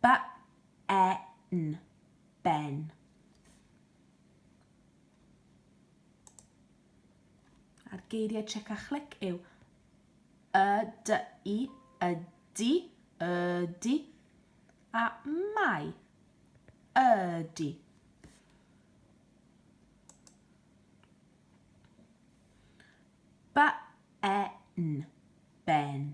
Pecyn, ben. A'r geiriau Tric a Chlic yw ydy, ydy, a mai, ydy. Pecyn, ben.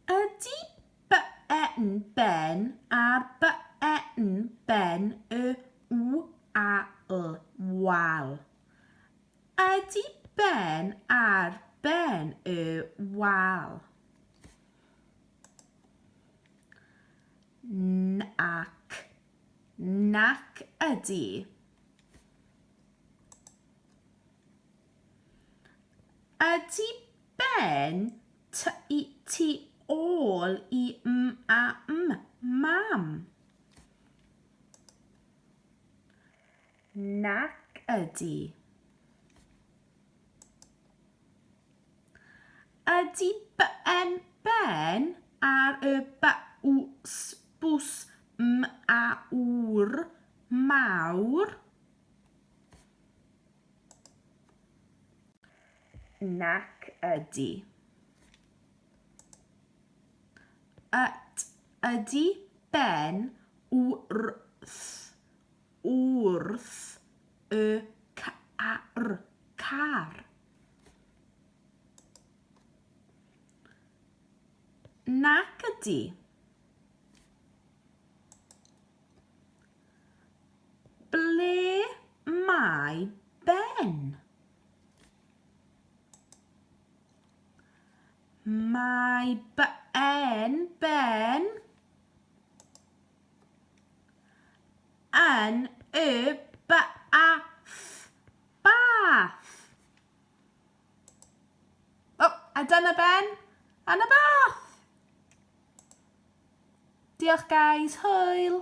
Ydy Pecyn ben a'r Pecyn ben y w a l, wal. Ydy ben a'r ben y wal. Nac, nac ydy. Ydy ben tu ôl i a mam? Nac ydy. Ydy ben ar y bws a wr mawr? Nac ydy. Ydy ben wrth y car? Nac ydy. Ble mae ben? Mae ben yn y bath. O, a dyna ben yn y bath. Diolch guys, hwyl.